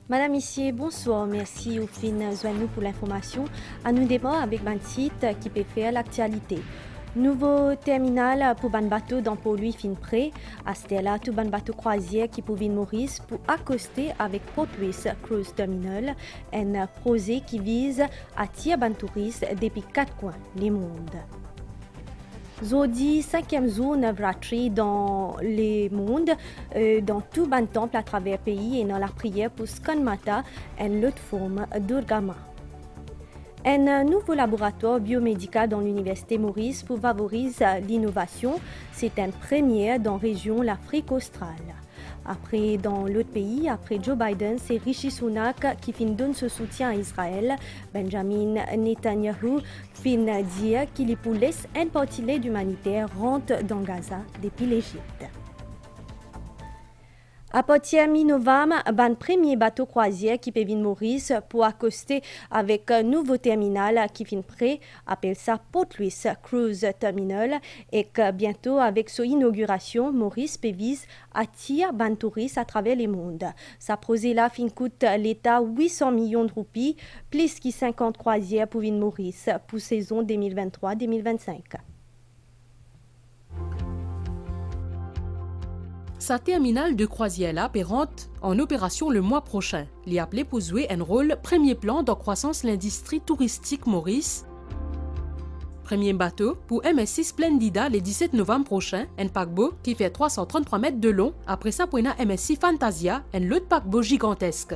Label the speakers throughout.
Speaker 1: Madame, Monsieur, bonsoir. Merci au fin nous pour l'information. À nous débat avec un site qui peut faire l'actualité. Nouveau terminal pour un bateau dans Port-Louis fin prêt. À Stella, tout un bateau croisière qui pour Ville Maurice pour accoster avec Port-Louis Cruise Terminal, un projet qui vise à attirer un touriste depuis 4 coins du monde. Zodi, 5e jour Navratri dans le monde, dans tout le temple à travers le pays et dans la prière pour Skanmata, une autre forme d'Urgama. Un nouveau laboratoire biomédical dans l'Université Maurice pour favoriser l'innovation. C'est une première dans la région l'Afrique australe. Après, dans l'autre pays, après Joe Biden, c'est Rishi Sunak qui donne ce soutien à Israël. Benjamin Netanyahu dire qu'il pour laisser un portilet d'humanitaire rentre dans Gaza depuis l'Égypte. À partir de mi-novembre, un premier bateau croisière qui peut venir Maurice pour accoster avec un nouveau terminal qui finit prêt, appelle ça Port-Louis Cruise Terminal, et que bientôt, avec son inauguration, Maurice peut attirer un touristes à travers le monde. Sa projet là coûte l'État 800 millions de roupies, plus que 50 croisières pour venir Maurice pour saison 2023-2025.
Speaker 2: Sa terminale de croisière-là rentre en opération le mois prochain. Il est appelé pour jouer un rôle premier plan dans la croissance de l'industrie touristique Maurice. Premier bateau pour MSC Splendida le 17 novembre prochain, un paquebot qui fait 333 mètres de long. Après ça, pour un MSC Fantasia, un autre paquebot gigantesque.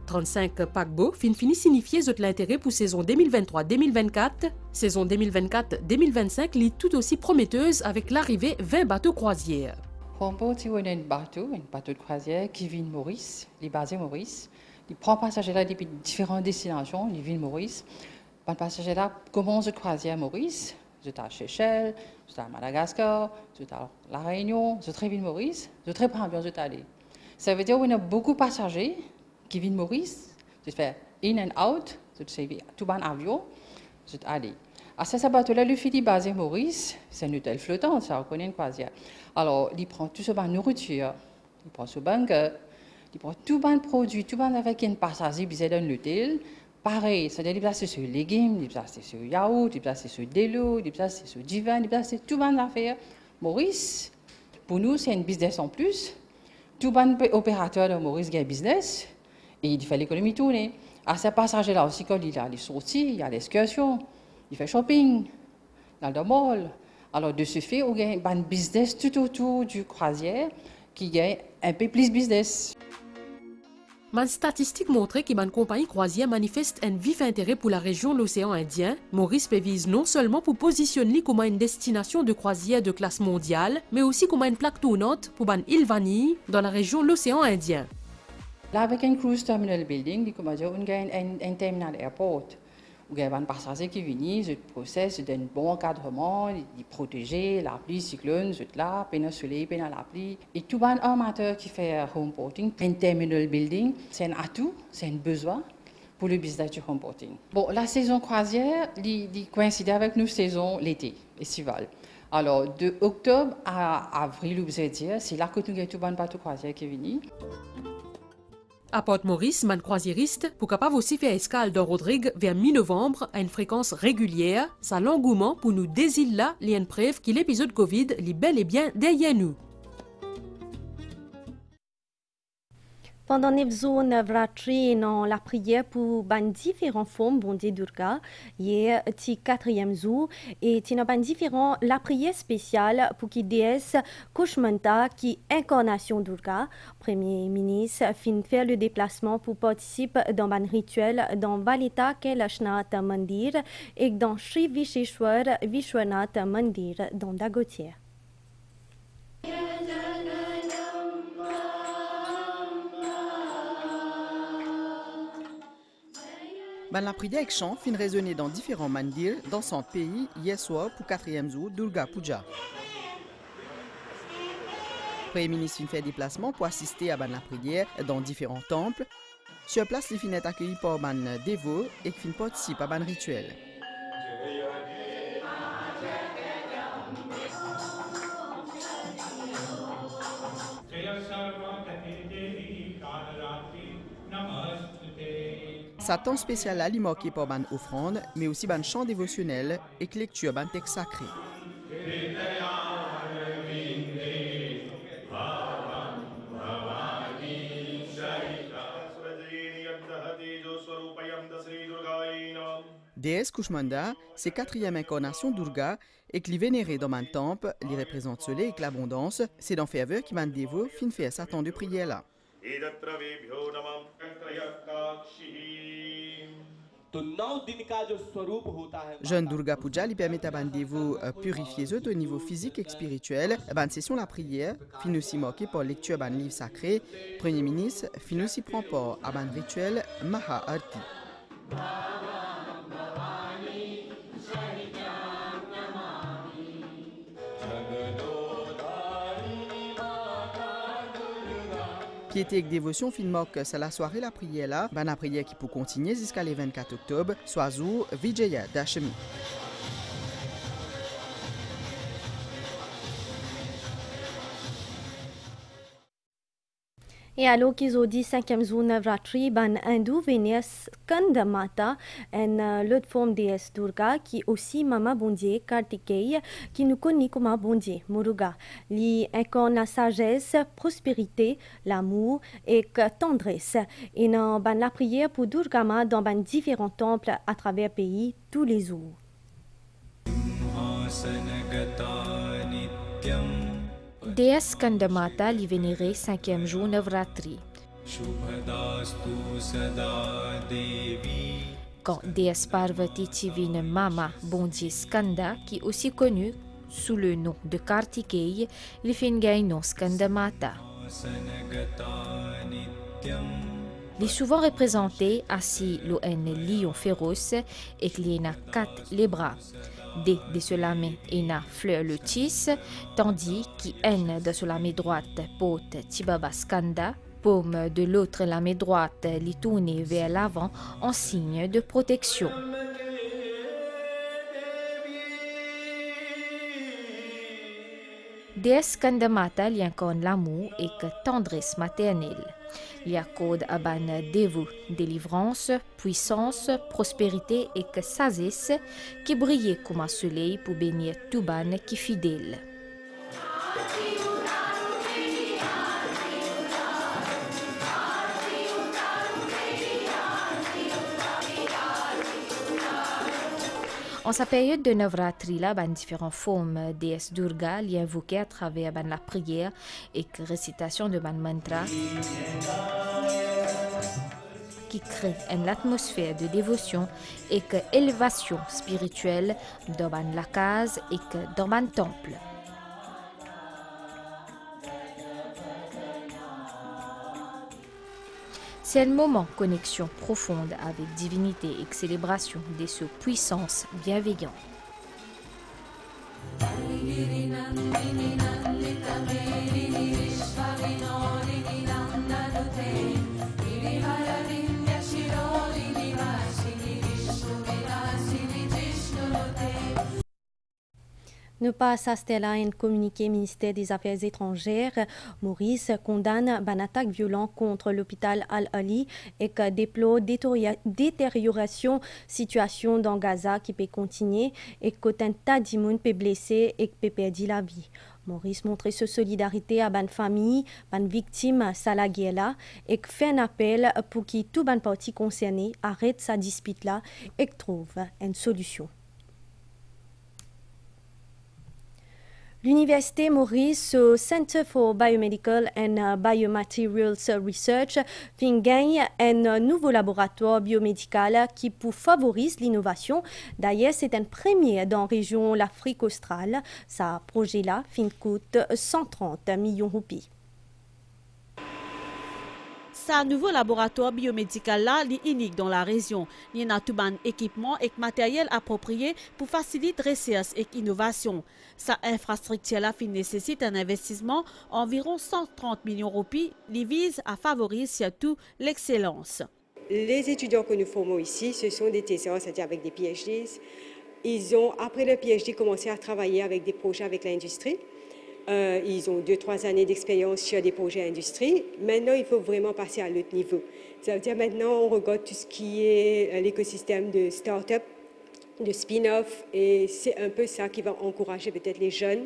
Speaker 2: 35 paquebots fini signifier l'intérêt pour saison 2023-2024. Saison 2024-2025 est tout aussi prometteuse avec l'arrivée 20 bateaux croisières.
Speaker 3: Homeport, c'est un bateau de croisière qui vient de Maurice, il est basé à Maurice. Il prend passagers là depuis différentes destinations, il vient de Maurice. Les passagers là commencent de croisière à Maurice, je suis à Seychelles, je suis à Madagascar, je suis à La Réunion, je suis à Maurice, je suis très bien allé. Ça veut dire qu'on a beaucoup de passagers qui viennent de Maurice, je fais in and out, je suis tout un avion, je suis allé. À ce bateau-là, le Philippe basé à Maurice, c'est un hôtel flottant, ça, on connaît une croisière. Alors, il prend tout ce ban de nourriture, il prend ce bunker, il prend tout ban de produits, tout ban avec un passager qui dans l'hôtel. Pareil, c'est-à-dire il place sur les légumes, il place sur yaourt, il place sur des lots, il place sur du vin, il place tout ban d'affaires. Maurice, pour nous, c'est un business en plus. Tout ban opérateur de Maurice a un business et il fait l'économie tourner. À ce passager-là aussi, quand il a les sorties, il y a l'excursion. Il fait shopping dans le mall. Alors, de ce fait, on a un business tout autour du croisière qui gagne un peu plus business.
Speaker 2: Ma statistique montre que ma compagnie croisière manifeste un vif intérêt pour la région de l'océan Indien. Maurice vise non seulement pour positionner comme une destination de croisière de classe mondiale, mais aussi comme une plaque tournante pour une île vanille dans la région de l'océan Indien.
Speaker 3: Là, avec un cruise terminal building, on a un terminal airport. Où il y a un passager qui vient, je processe d'un bon encadrement, il protège la pluie, cyclone, je là, peine le soleil, peine la pluie. Et tout un amateur qui fait homeporting, un terminal building, c'est un atout, c'est un besoin pour le business du homeporting. Bon, la saison croisière, il coïncide avec nos saisons l'été, estivale. Alors, de octobre à avril, vous allez dire, c'est là que nous avons tout un bateau croisière qui vient.
Speaker 2: À Port-Maurice, man croisiériste, pour capable aussi faire escale dans Rodrigue vers mi-novembre à une fréquence régulière, ça l'engouement pour nous des îles là, les une preuve que l'épisode Covid est bel et bien derrière nous.
Speaker 1: Pendant 9 jours, Navratri dans la prière pour différentes formes, bon Dieu Durga, hier, le 4e jour, et différents la prière spéciale pour qui déesse Kushmanta, qui incarnation Durga. Premier ministre fin faire le déplacement pour participer dans un rituel dans Valita Kailashnath Mandir et dans Sri Visheshwar Vishwanath Mandir dans Dagotière.
Speaker 4: La prière avec chant fin résonner dans différents mandirs dans son pays hier soir pour 4e jour Durga Puja. Le Premier ministre fin fait déplacement pour assister à la prière dans différents temples. Sur place, il fin est accueilli par les dévots et fin participe à un rituel. Sa temps spécial là, est marqué par ban offrande, mais aussi ban chant dévotionnel et lecture ban texte sacré. Déesse Kushmanda, c'est quatrième incarnation Durga et qui est vénérée dans un temple, il représente le soleil et l'abondance. C'est dans faveur qui m'a dévot fin fait sa temps de prière là. Jeune Durga Puja lui permet à bandévo purifier eux au niveau physique et spirituel. Ban session la prière, fin aussi marquée par lecture ban livre sacré. Premier ministre fin aussi prend part à ban rituel Maha Arti. Piété avec dévotion, fin moque, c'est la soirée la prière là, la prière qui peut continuer jusqu'à le 24 octobre, soit jour Vijaya Dashami.
Speaker 1: Et alors qu'ils ont dit 5e jour Navratri, ban hindou vénère Skanda Mata, une l'autre forme déesse Durga qui aussi Mama Bondye Kartikeya, qui nous connaît comme Bondye Muruga. Li incarne la sagesse, prospérité, l'amour et tendresse. Et dans ban la prière pour Durga Ma dans ban différents temples à travers le pays tous les jours.
Speaker 5: Déesse Skandamata li vénérée 5e jour Navratri. Quand déesse Parvati divine Mama Bondye Skanda, qui est aussi connue sous le nom de Kartikeya, li fait un nom Skandamata. Il est souvent représenté assis l'un lion féroce et qu'il a 4 les bras. De cela main ena fleur lotus, tandis qu'il en de la main droite porte Tibaba Skanda, paume de l'autre la main droite li tournée vers l'avant en signe de protection. Déesse Skandamata li incarne l'amour et que tendresse maternelle. Il accorde à ban dévot délivrance, puissance, prospérité et que sagesse qui brille comme un soleil pour bénir tout ban qui fidèle. En sa période de Navratri, là, différentes formes déesse Durga l'y invoquées à travers la prière et la récitation de mantra qui crée une atmosphère de dévotion et d'élévation spirituelle dans la case et dans le temple. C'est un moment de connexion profonde avec divinité et célébration de sa puissance bienveillante.
Speaker 1: Ne pas s'aster là un communiqué ministère des Affaires étrangères. Maurice condamne une attaque violente contre l'hôpital Al-Ali et déplore détérioration situation dans Gaza qui peut continuer et qu'un tas de monde peut blesser et peut perdre la vie. Maurice montre sa solidarité à ban famille, ban victime de la guerre là et fait un appel pour que tout ban parti concerné arrête sa dispute là et trouve une solution. L'Université Maurice au Center for Biomedical and Biomaterials Research gagne un nouveau laboratoire biomédical qui peut favoriser l'innovation. D'ailleurs, c'est un premier dans la région l'Afrique australe. Ce projet-là coûte 130 millions de roupies.
Speaker 6: Ce nouveau laboratoire biomédical là est unique dans la région. Il y a tout un équipement et matériel approprié pour faciliter la recherche et l'innovation. Sa infrastructure là nécessite un investissement environ 130 millions de roupies. Il vise à favoriser surtout l'excellence.
Speaker 7: Les étudiants que nous formons ici, ce sont des thésards, c'est-à-dire avec des PhDs. Ils ont, après le PhD, commencé à travailler avec des projets avec l'industrie. Ils ont 2-3 années d'expérience sur des projets industrie. Maintenant, il faut vraiment passer à l'autre niveau. Ça veut dire maintenant, on regarde tout ce qui est l'écosystème de start-up, de spin-off, et c'est un peu ça qui va encourager peut-être les jeunes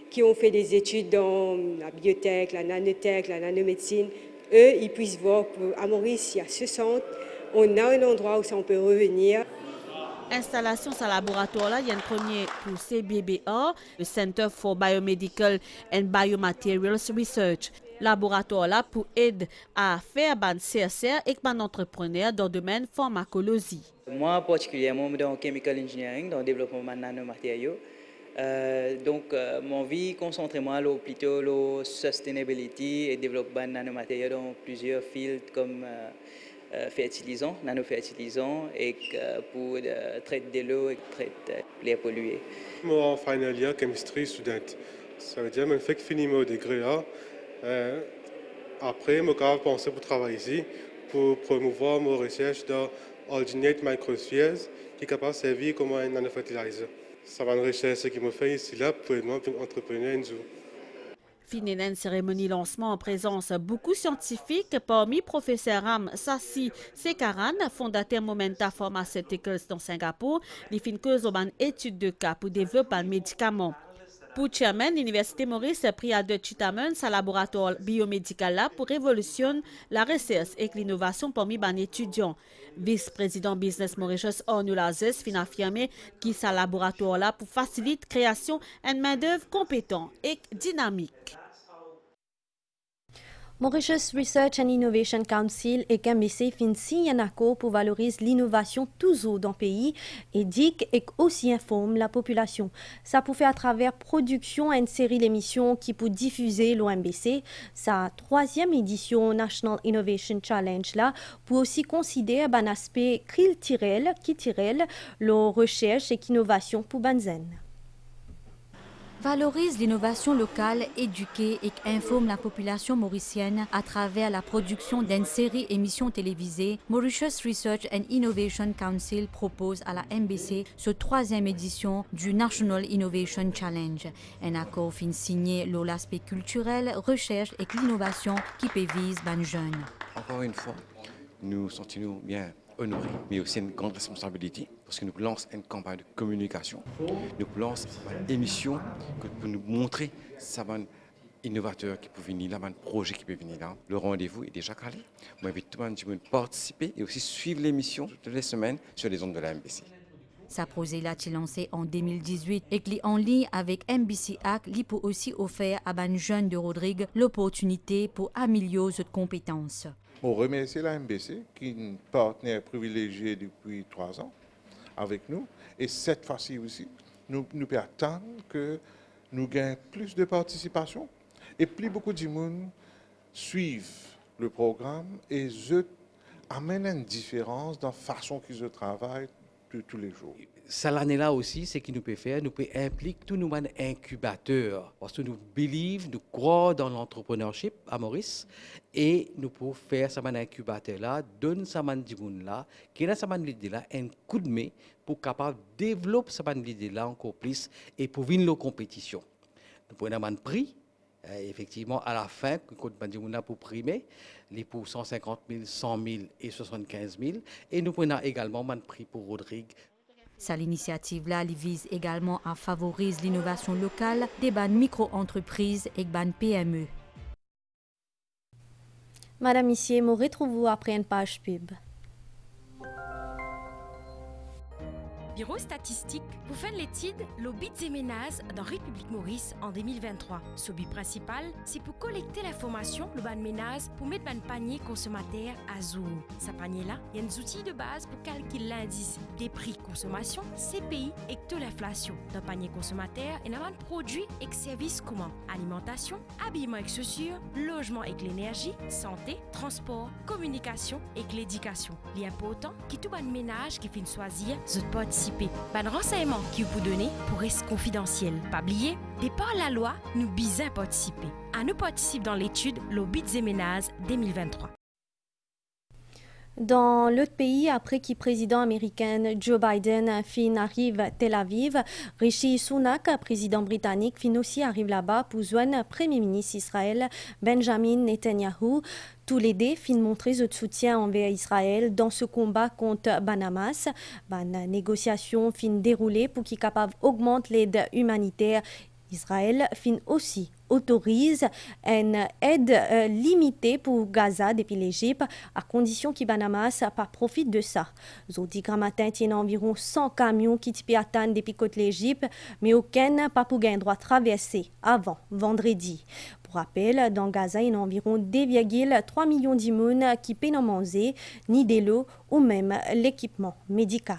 Speaker 7: qui ont fait des études dans la biotech, la nanotech, la nanomédecine. Eux, ils puissent voir qu'à Maurice, il y a ce centre, on a un endroit où ça, on peut revenir.
Speaker 6: Installation sa laboratoire là, il y a un premier pour CBBA, le Center for Biomedical and Biomaterials Research. Laboratoire là pour aider à faire ban CSR et ban entrepreneur dans le domaine pharmacologie.
Speaker 8: Moi particulièrement dans chemical engineering, dans le développement de nanomatériaux. Donc mon vie concentre moi plutôt la sustainability et développement de nanomatériaux dans plusieurs fields comme fertilisants, nanofertilisants et pour traiter de l'eau et traiter les pollués.
Speaker 9: Moi en final year chemistry student. Ça veut dire que je fais finir mon degré là. Après, je vais penser pour travailler ici pour promouvoir mes recherches dans Alternate Microspheres qui est capable de servir comme un nanofertilizer. Ça va une recherche qui me fait ici là pour être entrepreneur.
Speaker 6: Fini une cérémonie lancement en présence beaucoup scientifiques parmi professeur Ram Sassi Sekaran, fondateur Momenta Pharmaceuticals dans Singapour, les fin cause au ban étude de cas pour développer un médicament. Pour chairman l'Université Maurice pris à de Chitamen sa laboratoire biomédical là pour révolutionner la recherche et l'innovation parmi les étudiants. Vice-président business Mauritius Ornulazes fin affirmé qu'il sa laboratoire là pour faciliter la création d'une main-d'œuvre compétente et dynamique.
Speaker 1: Mauritius Research and Innovation Council et MBC fin signe un accord pour valoriser l'innovation toujours dans le pays et dit et aussi informe la population. Ça peut faire à travers production une série d'émissions qui peut diffuser l'OMBC. Sa 3e édition National Innovation Challenge là pour aussi considérer un aspect culturel qui tire la recherche et l'innovation pour Banzen.
Speaker 10: Valorise l'innovation locale, éduquer et informe la population mauricienne à travers la production d'une série d'émissions télévisées. Mauritius Research and Innovation Council propose à la MBC ce 3e édition du National Innovation Challenge. Un accord fin signé l'aspect culturel, recherche et l'innovation qui peut viser les jeunes.
Speaker 11: Encore une fois, nous sentons bien honorés, mais aussi une grande responsabilité parce que nous lançons une campagne de communication, nous lançons une émission pour nous montrer ça va innovateur qui peut venir là, un projet qui peut venir là. Le rendez-vous est déjà calé. Moi, j'invite tout le monde à participer et aussi suivre l'émission toutes les semaines sur les ondes de la MBC.
Speaker 10: Sa projet là est lancé en 2018 et qui est en ligne avec MBC Hack, qui peut aussi offrir à des jeunes de Rodrigue l'opportunité pour améliorer leurs compétences.
Speaker 12: On remercie la MBC qui est un partenaire privilégié depuis 3 ans avec nous. Et cette fois-ci aussi, nous pouvons attendre que nous gagnons plus de participation et plus beaucoup de monde suivent le programme et amènent une différence dans la façon qu'ils travaillent tous les jours.
Speaker 13: Ça l'année-là aussi, ce que nous pouvons faire, nous pouvons impliquer tous nos incubateurs. Parce que nous nous croyons dans l'entrepreneurship à Maurice et nous pouvons faire ce incubateur-là, donner ce là, qui a ce là un coup de main pour capable développer ce là encore plus et pour venir la compétition. Nous pouvons avoir un prix. Effectivement, à la fin, quand on a pour primer, les pour 150 000, 100 000 et 75 000. Et nous prenons également un prix pour Rodrigue.
Speaker 10: Cette initiative-là vise également à favoriser l'innovation locale des micro-entreprises et des PME.
Speaker 1: Madame Missier, me retrouvez-vous après une page pub.
Speaker 14: Bureau statistique pour faire l'étude l'obit des ménages dans République Maurice en 2023. Ce but principal, c'est pour collecter l'information le ban ménage pour mettre un panier consommateur à jour. Ce panier-là, il y a des outils de base pour calculer l'indice des prix consommation, CPI et de l'inflation. Dans le panier consommateur, il y a un produit et services communs. Alimentation, habillement et chaussures, logement et l'énergie, santé, transport, communication et l'éducation. Il est important que tout ban ménage qui finit choisir ce participer. Ban renseignement qui vous donner pour rester confidentiel. Pas oublier, départ la loi, nous bisons participer. À nous participer dans l'étude l'obit des ménages 2023.
Speaker 1: Dans l'autre pays, après que le président américain Joe Biden arrive à Tel Aviv, Rishi Sunak, président britannique, aussi arrive là-bas pour joindre le premier ministre Israël Benjamin Netanyahu. Tous les deux montrent leur soutien envers Israël dans ce combat contre Hamas. Une négociation déroulée pour qu'il soit capable d'augmenter l'aide humanitaire. Israël aussi autorise une aide limitée pour Gaza depuis l'Égypte à condition que Hamas pas profite de ça. Zodi matin, il y a environ 100 camions qui peuvent attendre depuis côte l'Égypte, mais aucun n'a pas pour gagner droit de traverser avant vendredi. Pour rappel, dans Gaza, il y a environ 2,3 millions d'immunes qui peuvent manger ni de l'eau ou même l'équipement médical.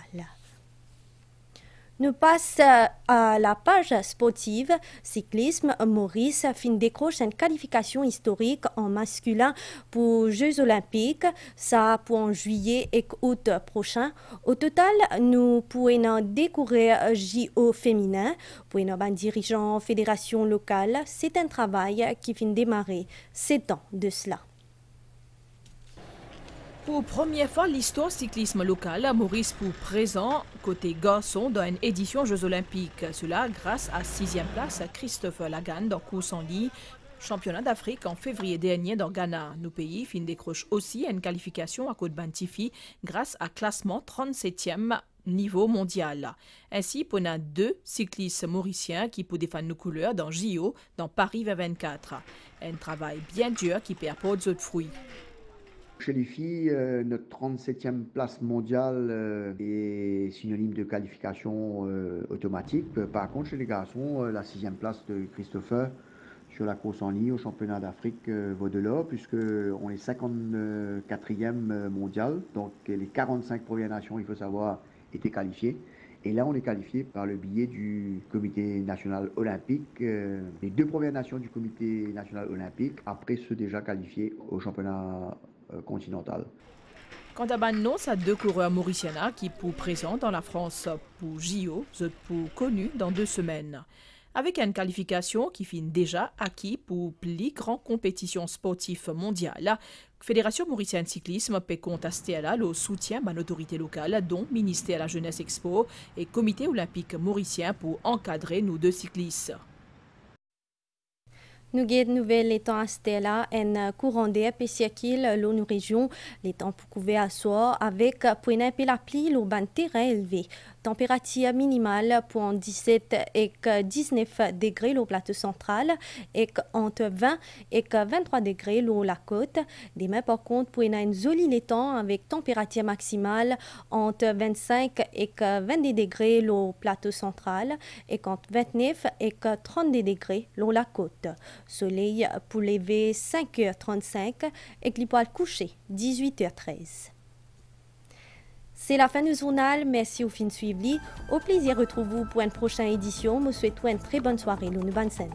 Speaker 1: Nous passons à la page sportive. Cyclisme, Maurice décroche une qualification historique en masculin pour Jeux Olympiques. Ça pour en juillet et août prochain. Au total, nous pouvons découvrir JO féminin. Pour un dirigeant fédération locale, c'est un travail qui finit démarrer 7 ans de cela.
Speaker 15: Pour première fois l'histoire cyclisme local, Maurice pour présent côté garçon dans une édition Jeux Olympiques. Cela grâce à 6e place à Christopher Lagan dans course en ligne, championnat d'Afrique en février dernier dans Ghana. Nos pays fin décroche aussi une qualification à Côte Bantifi grâce à classement 37e niveau mondial. Ainsi, pour nos 2 cyclistes mauriciens qui pour défendre nos couleurs dans JO dans Paris 2024. Un travail bien dur qui perd pas d'autres fruits.
Speaker 16: Chez les filles, notre 37e place mondiale est synonyme de qualification automatique. Par contre, chez les garçons, la 6e place de Christopher sur la course en ligne au championnat d'Afrique vaut de l'or, puisqu'on est 54e mondial. Donc les 45 premières nations, il faut savoir, étaient qualifiées. Et là, on est qualifié par le biais du Comité national olympique, les 2 premières nations du Comité national olympique, après ceux déjà qualifiés au championnat continental.
Speaker 15: Quant à Bannos, à 2 coureurs mauriciens qui pour présent dans la France pour JO, pour connu dans 2 semaines. Avec une qualification qui finit déjà acquis pour plus grande compétition sportive mondiale, la Fédération mauricienne cyclisme peut contester le soutien de l'autorité locale, dont Ministère de la Jeunesse Expo et Comité olympique mauricien pour encadrer nos 2 cyclistes.
Speaker 1: Nous avons nouvelle étant à Stella, un courant d'air peut circuler dans nos régions, les temps pour couvrir à soir avec pour une la pluie au ban terrain élevé. Température minimale pour 17 et 19 degrés au plateau central et entre 20 et 23 degrés au la côte. Demain par contre pour une jolie l'étang avec température maximale entre 25 et 22 degrés au plateau central et entre 29 et 32 degrés au la côte. Soleil pour lever 5h35 et l'étoile coucher 18h13. C'est la fin du journal. Merci au fin de suivre. Au plaisir de retrouver vous pour une prochaine édition. Je vous souhaite une très bonne soirée. Bonne scène.